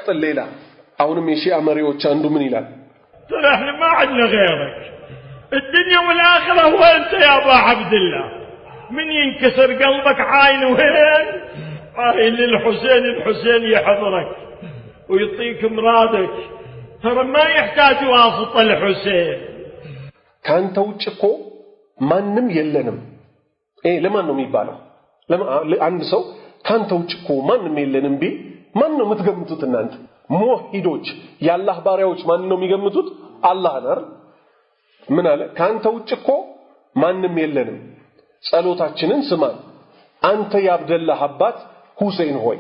قتل ليلة أونم يشيء أمريوش عنده من إلى ترى احنا ما عندنا غيرك الدنيا والآخرة هو أنت يا أبا عبد الله من ينكسر قلبك عاين وين عاين الحسين يحضرك ويعطيك مرادك ترى ما يحتاج واسطة الحسين كان توجهكو ማንም የለንም ለማን ነው የሚባለው አንድ ሰው ካንተ ውጭ እኮ ማንም የለንም ቢል ማን ነው የምትገምቱት እናንተ ሙሂዶች የአላህ ባሪያዎች ማን ነው የሚገምቱት አላህ ነው ምን አለ ካንተ ውጭ እኮ ማንም የለንም ጸሎታችንን ስማን አንተ የአብደላህ አባት ሁሴን ሆይ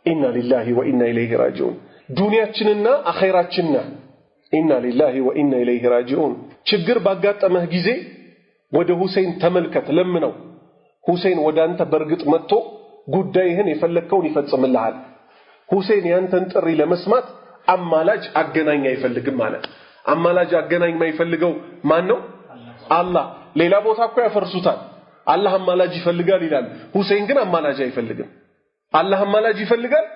ኢና ሊላሂ ወኢና ኢለይሂ ራጂዑን ዱንያችንና አኺራችንና ኢና ሊላሂ ወኢና ኢለይሂ ራጂዑን ችግር ባጋጠመህ ጊዜ ወደ ሁሴን ተመልከት ለምነው ሁሴን ወደ አንተ በርግጥ መጥቶ ጉዳይህን የፈለከውን ይፈጽምልሃል ሁሴን ያንተን ጥሪ ለመስማት አማላጅ አገናኝ አይፈልግም ማለት አማላጅ አገናኝ ማይፈልገው ማን ነው አላህ ሌላ ቦታ እኮ ያፈርሱታል አላህ አማላጅ ይፈልጋል ይላል ሁሴን ግን አማላጅ አይፈልግም አላህ አማላጅ ይፈልጋል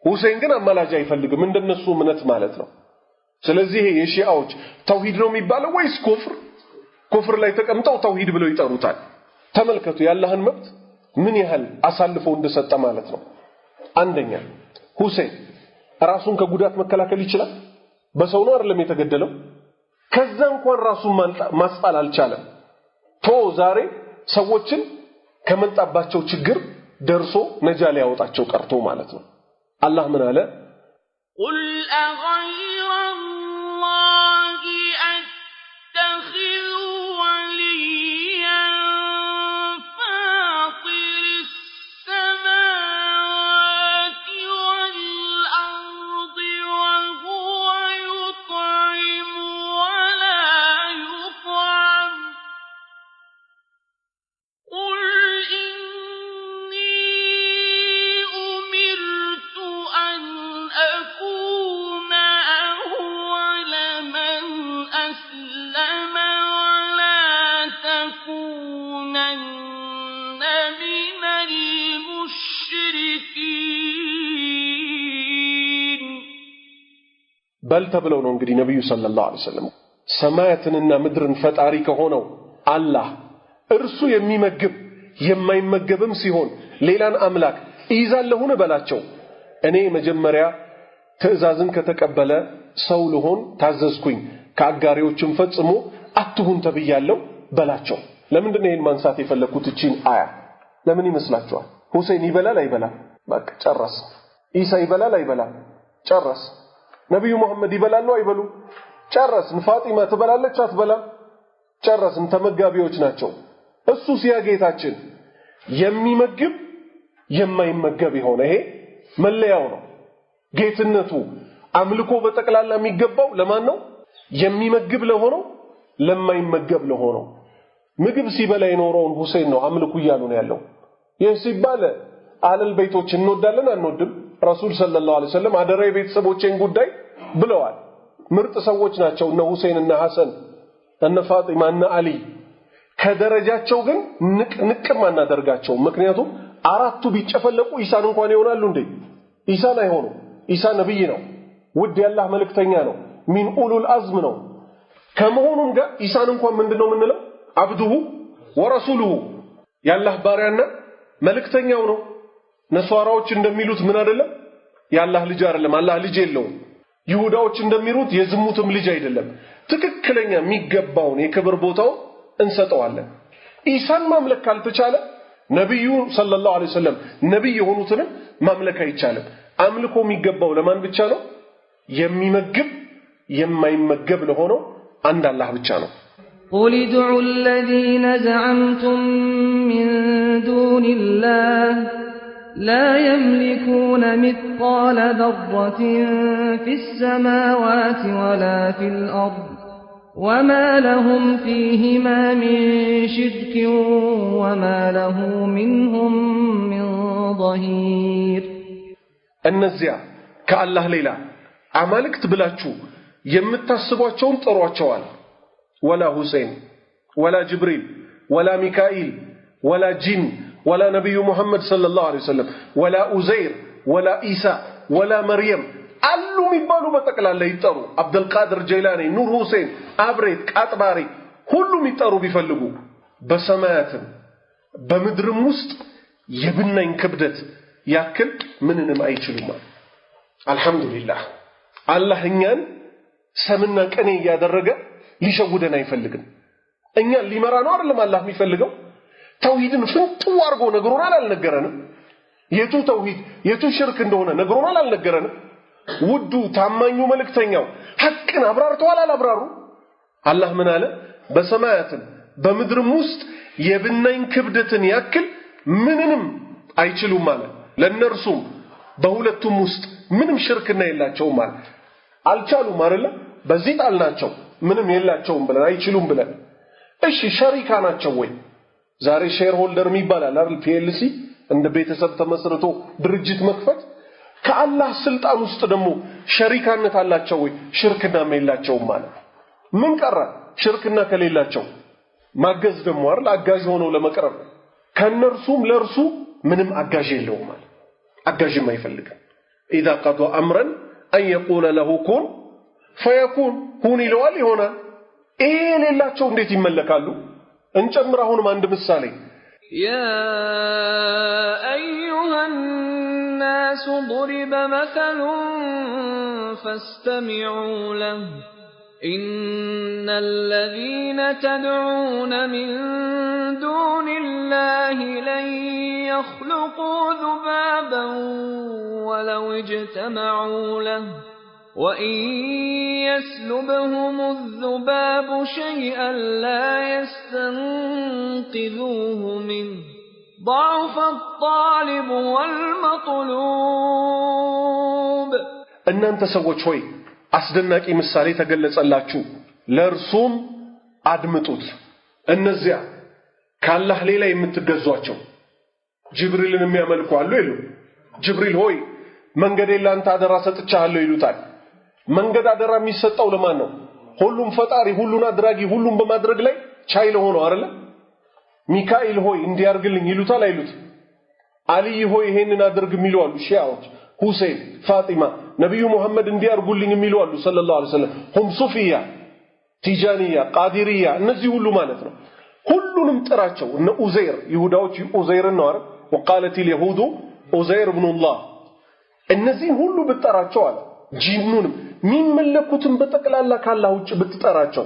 ሁሴን ግን አማላጅ አይፈልግም እንደነሱ እምነት ማለት ነው ስለዚህ የሺዓዎች ተውሂድ ነው የሚባለው ወይስ ኩፍር ላይ ተቀምጠው ተውሂድ ብለው ይጠሩታል ተመልከቱ ያላህን መብት ምን ያህል አሳልፎ እንደሰጠ ማለት ነው አንደኛ ሁሴን ራሱን ከጉዳት መከላከል ይችላል በሰው ነው አይደለም የተገደለው ከዛ እንኳን ራሱን ማስጣል አልቻለም ዛሬ ሰዎችን ከመጣባቸው ችግር ደርሶ ነጃ ሊያወጣቸው ቀርቶ ማለት ነው አላህ ምን አለ ቁል አገይረ አላሂ አተኺዙ ወሊያን ፋጢር السماوات والأرض وهو يطعم ولا يطعم قل إني أمرت أن أكون أول من أسلم ولا تكونن من المشركين بل ተብለው ነው እንግዲህ ነብዩ ሰለላሁ ዐለይሂ ወሰለም ሰማያትንና ምድርን ፈጣሪ ከሆነው አላህ እርሱ የሚመግብ የማይመገብም ሲሆን ሌላን አምላክ ይዛለሁን በላቸው እኔ መጀመሪያ ትእዛዝን ከተቀበለ ሰው ልሆን ታዘዝኩኝ ከአጋሪዎችም ፈጽሞ አትሁን ተብያለሁ በላቸው ለምንድን ነው ይሄን ማንሳት የፈለኩት እቺን አያ ለምን ይመስላችኋል ሁሴን ይበላል አይበላም በቃ ጨረስ ኢሳ ይበላል አይበላም ጨረስ ነብዩ መሐመድ ይበላሉ አይበሉ ጨረስን ፋጢማ ትበላለች አትበላም ጨረስን ተመጋቢዎች ናቸው እሱ ሲያጌታችን የሚመግብ የማይመገብ ይሆነ ይሄ መለያው ነው ጌትነቱ አምልኮ በጠቅላላ የሚገባው ለማን ነው የሚመግብ ለሆነው ለማይመገብ ለሆነው ምግብ ሲበላ የኖረውን ሁሴን ነው አምልኩ ይያሉ ነው ያለው ይህ ሲባል አለል ቤቶች እንወዳለን አንወድም ረሱል ሰለላሁ ዐለይሂ ወሰለም አደረ የቤተሰቦቼን ጉዳይ ብለዋል ምርጥ ሰዎች ናቸው እነ ሁሴን እና ሐሰን እነ ፋጢማ እና አሊ ከደረጃቸው ግን ንቅም አናደርጋቸው ምክንያቱም አራቱ ቢጨፈለቁ ኢሳን እንኳን ይሆናሉ እንዴ ኢሳን አይሆኑ ኢሳ ነብይ ነው ውድ ያላህ መልእክተኛ ነው ሚን ኡሉል አዝም ነው ከመሆኑም ጋር ኢሳን እንኳን ምንድነው ምንለው አብዱሁ ወረሱሉሁ ያላህ ባሪያና መልእክተኛው ነው ነሷራዎች እንደሚሉት ምን አይደለም ያላህ ልጅ አይደለም አላህ ልጅ የለውም ይሁዳዎች እንደሚሉት የዝሙትም ልጅ አይደለም ትክክለኛ የሚገባውን የክብር ቦታው እንሰጠዋለን ኢሳን ማምለክ ካልተቻለ ነብዩ ሰለላሁ ዐለይሂ ወሰለም ነብይ የሆኑትን ማምለክ አይቻልም አምልኮ የሚገባው ለማን ብቻ ነው የሚመግብ የማይመገብ ለሆነው አንድ አላህ ብቻ ነው قل ادعوا الذين زعمتم من دون الله لا يملكون مثقال ذرة في السماوات ولا في الأرض وما لهم فيهما من شرك وما له منهم من ظهير النزيع كالله ليلى አማልክት ብላችሁ የምታስቧቸውን ጥሯቸዋል ولا حسين ولا جبريل ولا ميكائيل ولا جن ولا نبي محمد صلى الله عليه وسلم ولا أزير ولا إيسى ወላ መርየም አሉ የሚባሉ በጠቅላላ ይጠሩ አብዱል ቃድር ጀይላኒ ኑር ሁሴን አብሬት ቃጥባሪ ሁሉም ይጠሩ ቢፈልጉ በሰማያትም በምድርም ውስጥ የብናኝ ክብደት ያክል ምንንም አይችሉም አልহামዱሊላህ አላህ እኛን ሰምና ቀኔ ያደረገ ሊሸውደን አይፈልግም እኛ ሊመራ ነው አይደለም አላህ የሚፈልገው ተውሂድን ፍንጥው አርጎ ነግሮናል አልነገረንም የቱ ተውሂድ የቱ ሽርክ እንደሆነ ነግሮናል አልነገረንም ውዱ ታማኙ መልእክተኛው ሐቅን አብራርተዋል አላብራሩ አላህ ምን አለ በሰማያትም በምድርም ውስጥ የብናኝ ክብደትን ያክል ምንንም አይችሉም ማለት ለነርሱም በሁለቱም ውስጥ ምንም ሽርክና የላቸውም ማለት አልቻሉም አይደለ በዚህ ጣልናቸው ምንም የላቸውም ብለን አይችሉም ብለን እሺ ሸሪካ ናቸው ወይ ዛሬ ሼር ሆልደር የሚባላል አይደል ፒኤልሲ እንደ ቤተሰብ ተመስርቶ ድርጅት መክፈት ከአላህ ስልጣን ውስጥ ደግሞ ሸሪካነት አላቸው ወይ ሽርክና የላቸውም ማለት ምን ቀረ ሽርክና ከሌላቸው ማገዝ ደግሞ አይደል አጋዥ ሆኖ ለመቅረብ ከነርሱም ለርሱ ምንም አጋዥ የለውም ማለት አጋዥም አይፈልግም اذا قضى امرا ان يقول له كن فيكون ሁን ይለዋል ይሆናል ይሄ ሌላቸው እንዴት ይመለካሉ እንጨምር አሁንም አንድ ምሳሌ يا ايها الناس ضرب مثل فاستمعوا له إن الذين تدعون من دون الله لن يخلقوا ذبابا ولو اجتمعوا له وإن يسلبهم الذباب شيئا لا يستنقذوه منه ضعف الطالب والمطلوب أن أنت سوى شوي አስደናቂ ምሳሌ ተገለጸላችሁ ለርሱም አድምጡት እነዚያ ካላህ ሌላ የምትገዟቸው ጅብሪልን የሚያመልኩ አሉ ይሉ ጅብሪል ሆይ መንገድ ላንተ አደራ ሰጥቻለሁ ይሉታል መንገድ አደራ የሚሰጠው ለማን ነው ሁሉም ፈጣሪ ሁሉን አድራጊ ሁሉም በማድረግ ላይ ቻይ ለሆነው አይደል ሚካኤል ሆይ እንዲያርግልኝ ይሉታል አይሉት አሊ ሆይ ይሄንን አድርግ የሚሉ አሉ ሺዓዎች ሁሴን ፋጢማ ነብዩ መሐመድ እንዲያርጉልኝ የሚሉ አሉ ሰለላሁ ዐለይሂ ወሰለም ሁም ሱፊያ ቲጃኒያ ቃዲሪያ እነዚህ ሁሉ ማለት ነው ሁሉንም ጥራቸው እነ ኡዘይር ይሁዳዎች ኡዘይርን ነው አይደል وقالت اليهود ኡዘይር ابن الله እነዚህ ሁሉ ብትጠራቸው አለ ጂኑንም ሚመለኩትን በተቀላላ ካላህ ውጭ ብትጠራቸው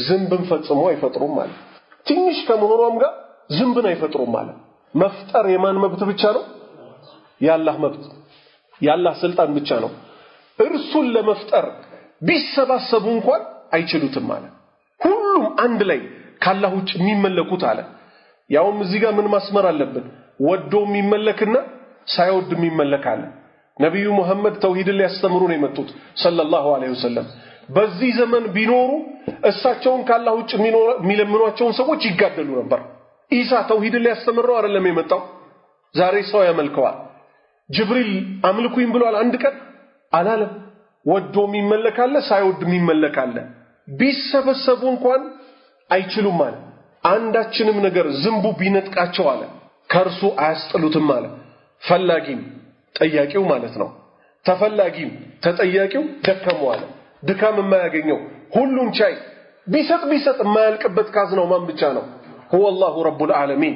ዝንብን ፈጽሞ አይፈጥሩም ማለት ትንሽ ከመሆኑም ጋር ዝንብን አይፈጥሩም ማለት መፍጠር የማን መብት ብቻ ነው ያላህ መብት ያላህ ስልጣን ብቻ ነው እርሱን ለመፍጠር ቢሰባሰቡ እንኳን አይችሉትም ማለት ሁሉም አንድ ላይ ካላህ ውጭ የሚመለኩት አለ ያውም እዚህ ጋር ምን ማስመር አለብን ወዶ የሚመለክና ሳይወድ የሚመለክ አለ ነብዩ መሐመድ ተውሂድን ሊያስተምሩ ነው የመጡት ሰለላሁ ዐለይሂ ወሰለም በዚህ ዘመን ቢኖሩ እሳቸውን ካላህ ውጭ የሚለምኗቸውን ሰዎች ይጋደሉ ነበር ኢሳ ተውሂድን ሊያስተምር ነው አይደለም የመጣው ዛሬ ሰው ያመልከዋል ጅብሪል አምልኩኝ ብሏል አንድ ቀን አላለም ወዶ የሚመለካለ ሳይወድ የሚመለካለ ቢሰበሰቡ እንኳን አይችሉም ማለት አንዳችንም ነገር ዝንቡ ቢነጥቃቸው አለ ከርሱ አያስጥሉትም ማለት ፈላጊም ጠያቂው ማለት ነው ተፈላጊም ተጠያቂው ደከመው አለ ድካም የማያገኘው ሁሉን ቻይ ቢሰጥ የማያልቅበት ካዝናው ማን ብቻ ነው هو الله رب العالمين